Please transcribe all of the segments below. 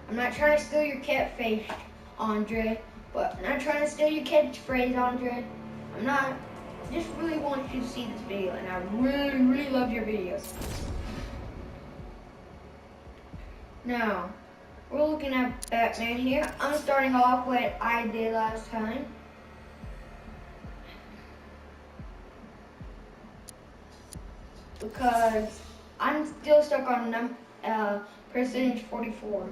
I'm not trying to steal your catfish, Andre. But I'm not trying to steal your catchphrase, Andre. I'm not. I just really want you to see this video, and I really, really love your videos. Now, we're looking at Batman here. I'm starting off what I did last time. Because I'm still stuck on percentage 44.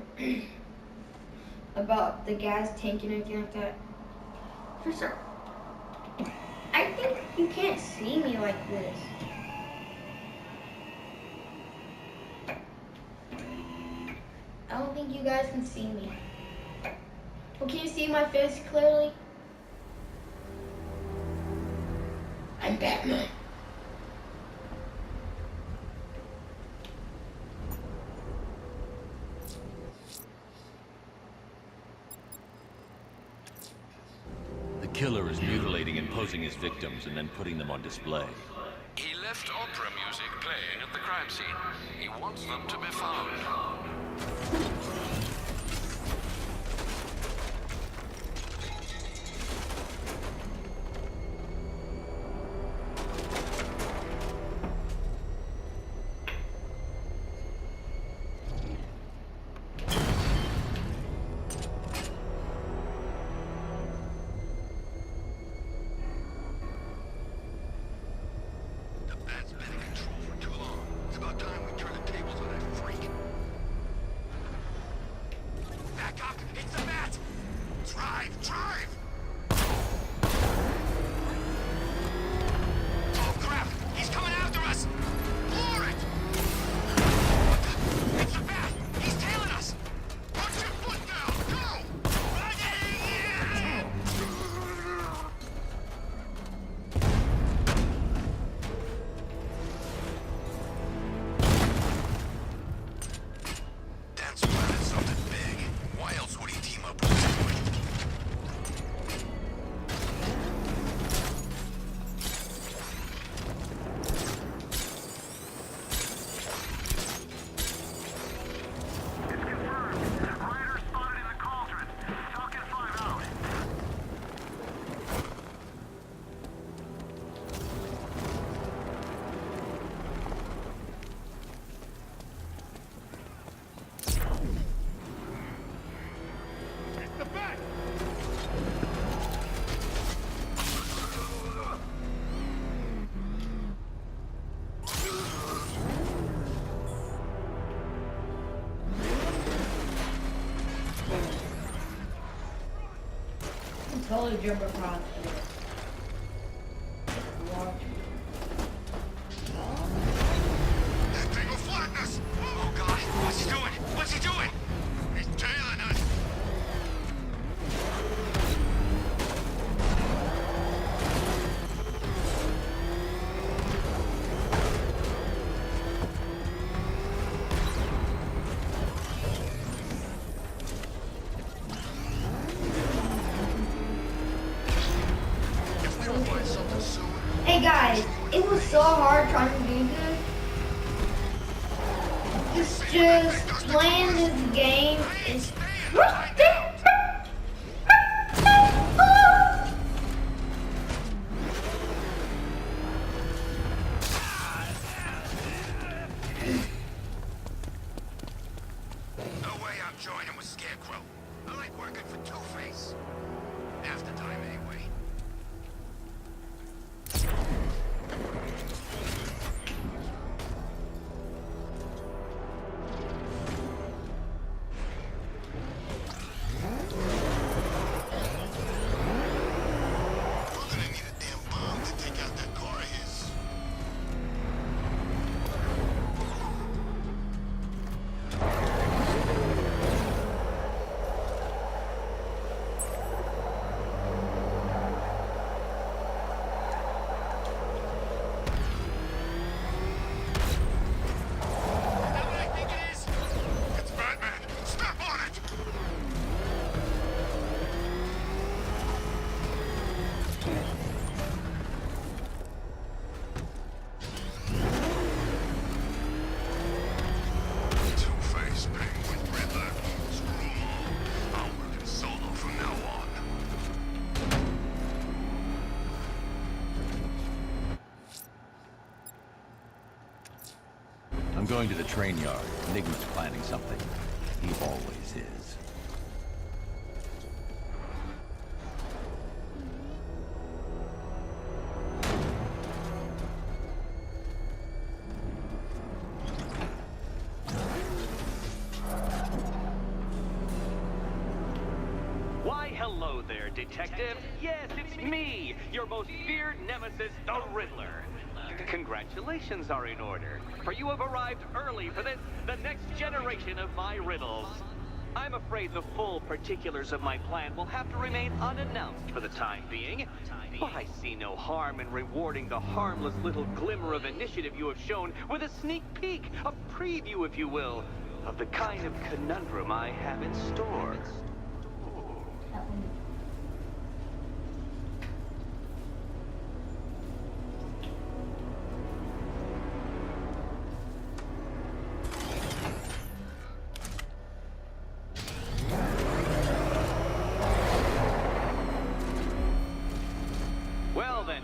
About the gas tank and everything like that. For some, I think you can't see me like this. I don't think you guys can see me. Well, can you see my face clearly? I'm Batman. The killer is mutilating and posing his victims and then putting them on display. He left opera music playing at the crime scene. He wants them to be found. Totally jump across. That thing will flatten us! Oh God, what's he doing? What's he doing? He's tailing us! Hey guys, it was so hard trying to do this. It's just playing this game is No way I'm joining with Scarecrow. I like working for Two-Face. Half the time, anyway. going to the train yard. Enigma's planning something. He always is. Why, hello there, Detective. Yes, it's me, your most feared nemesis, the Riddler. Congratulations are in order, for you have arrived early for this, the next generation of my riddles. I'm afraid the full particulars of my plan will have to remain unannounced for the time being, but I see no harm in rewarding the harmless little glimmer of initiative you have shown with a sneak peek, a preview, if you will, of the kind of conundrum I have in store.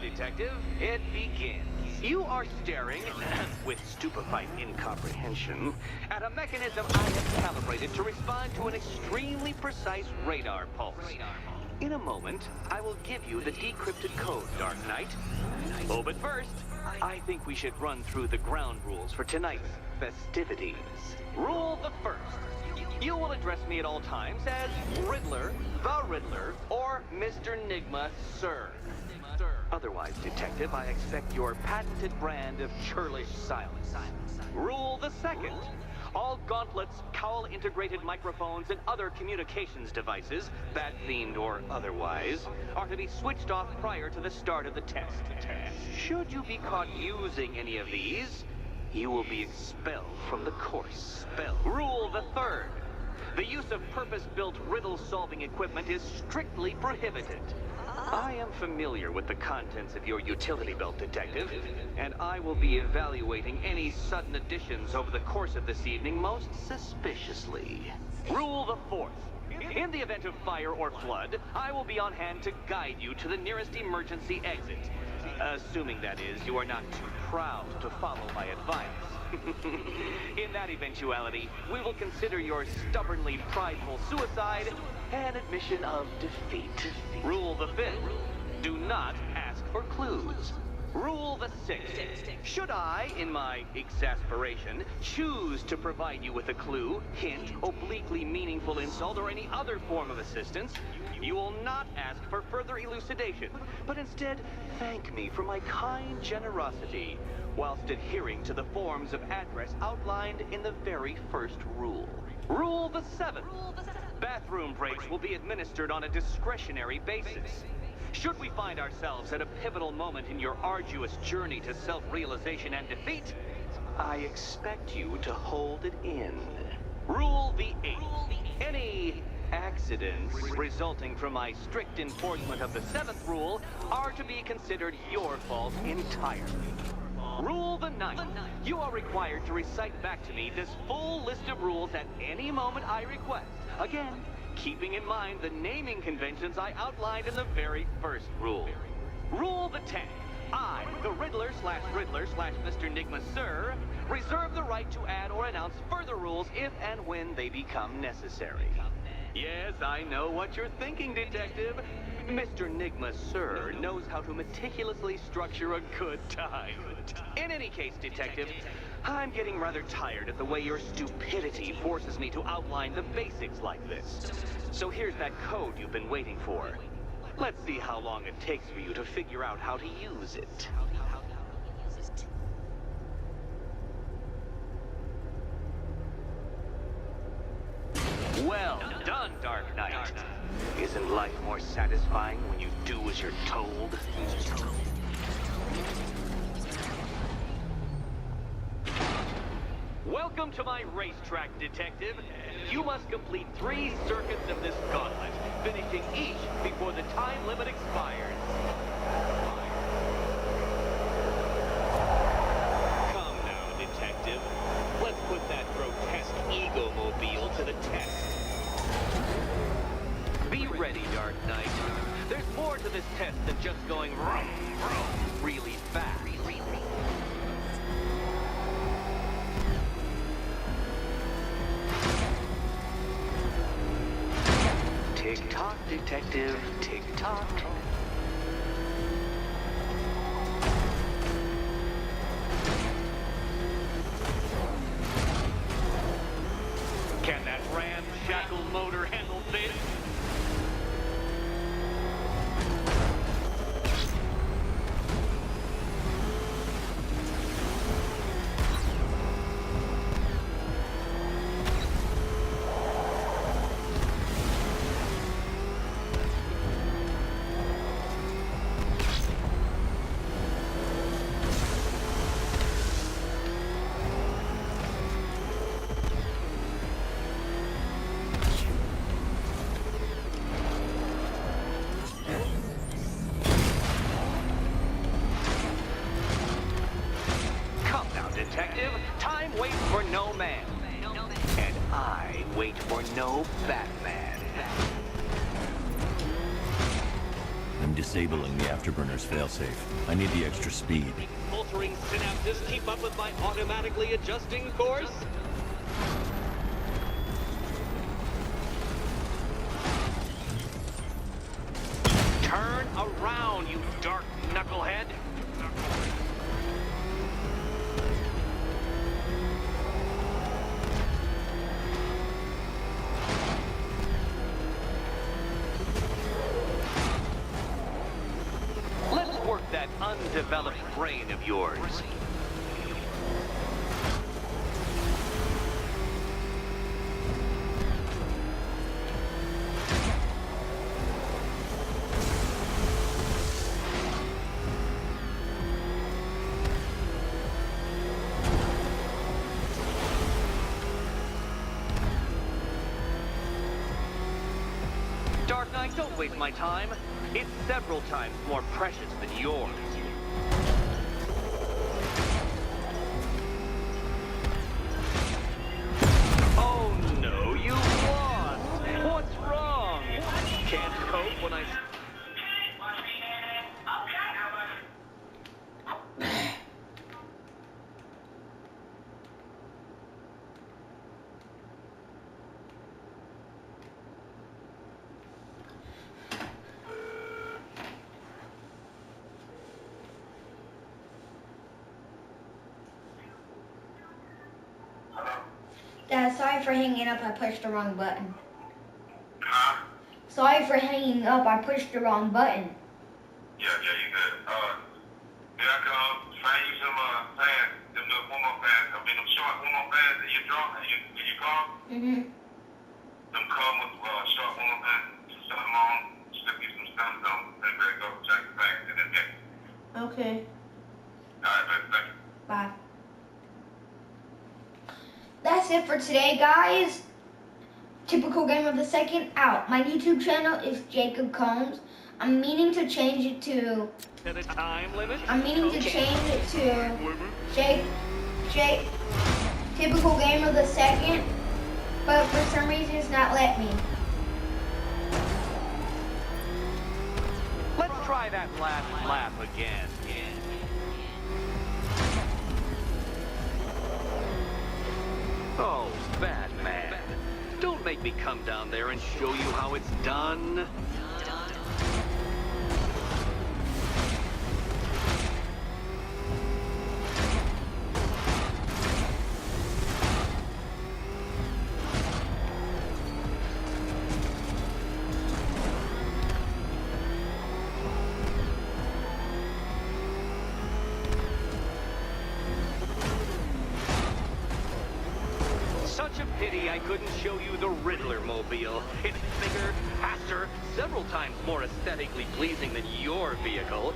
Detective, it begins. You are staring, with stupefied incomprehension, at a mechanism I have calibrated to respond to an extremely precise radar pulse. In a moment, I will give you the decrypted code, Dark Knight. Oh, but first, I think we should run through the ground rules for tonight's festivities. Rule the first. You will address me at all times as Riddler, the Riddler, or Mr. Nigma, sir. Otherwise, Detective, I expect your patented brand of churlish silence. Rule the second. All gauntlets, cowl-integrated microphones, and other communications devices, bat-themed or otherwise, are to be switched off prior to the start of the test. Should you be caught using any of these, you will be expelled from the course. Rule the third. The use of purpose-built riddle-solving equipment is strictly prohibited. I am familiar with the contents of your utility belt, Detective, and I will be evaluating any sudden additions over the course of this evening most suspiciously. Rule the fourth. In the event of fire or flood, I will be on hand to guide you to the nearest emergency exit. Assuming, that is, you are not too proud to follow my advice. In that eventuality, we will consider your stubbornly prideful suicide an admission of defeat. Rule the fifth. Do not ask for clues. Rule the sixth. Should I, in my exasperation, choose to provide you with a clue, hint, obliquely meaningful insult, or any other form of assistance, you will not ask for further elucidation, but instead thank me for my kind generosity, whilst adhering to the forms of address outlined in the very first rule. Rule the seventh. Bathroom breaks will be administered on a discretionary basis. Should we find ourselves at a pivotal moment in your arduous journey to self-realization and defeat, I expect you to hold it in. Rule the eighth. Any accidents resulting from my strict enforcement of the seventh rule are to be considered your fault entirely. Rule the ninth. You are required to recite back to me this full list of rules at any moment I request. Again, keeping in mind the naming conventions I outlined in the very first rule. Rule the 10th. I, the Riddler/Mr. Nigma, sir, reserve the right to add or announce further rules if and when they become necessary. Yes, I know what you're thinking, Detective. Mr. Nigma, sir, knows how to meticulously structure a good time. In any case, Detective, I'm getting rather tired of the way your stupidity forces me to outline the basics like this. So here's that code you've been waiting for. Let's see how long it takes for you to figure out how to use it. Well done, Dark Knight. Isn't life more satisfying when you do as you're told? Welcome to my racetrack, Detective. You must complete 3 circuits of this gauntlet, finishing each before the time limit expires. Come now, Detective. Let's put that grotesque ego-mobile to the test. Be ready, Dark Knight. There's more to this test than just going vroom, vroom, really fast. Tick-tock, detective, tick-tock. Can that ramshackle motor handle this? Detective, time waits for no man. And I wait for no Batman. I'm disabling the afterburner's failsafe. I need the extra speed. Altering synapses keep up with my automatically adjusting course? Turn around, you dark knucklehead. That undeveloped brain of yours. Dark Knight, don't waste my time. It's several times more precious than yours. Oh no, you lost! What's wrong? Can't cope when I... Dad, sorry for hanging up. I pushed the wrong button. Huh? Sorry for hanging up. I pushed the wrong button. Yeah, you good. Did I come find you some fans? Them little warm-up fans. I mean, them short warm-up fans that you draw and you call? Mm-hmm. Them come with short warm-up fans. Set them on, slip you some stems on, then ready to go check the back and then get. Okay. Alright, baby, thank you. Bye. That's it for today, guys. Typical Game of the Second out. My YouTube channel is Jacob Combs. I'm meaning to change it to... At a time limit? I'm meaning to change it to Typical Game of the Second, but for some reason it's not letting me. Let's try that last laugh again. Oh, Batman. Don't make me come down there and show you how it's done. Such a pity I couldn't show you the Riddler mobile. It's bigger, faster, several times more aesthetically pleasing than your vehicle.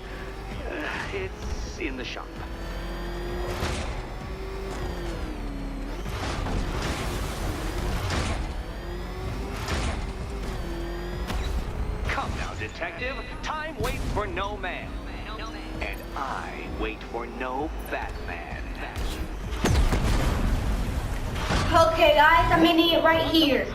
It's in the shop. Come now, detective. Time waits for no man. And I wait for no Batman. Okay, guys, I'm ending it right here.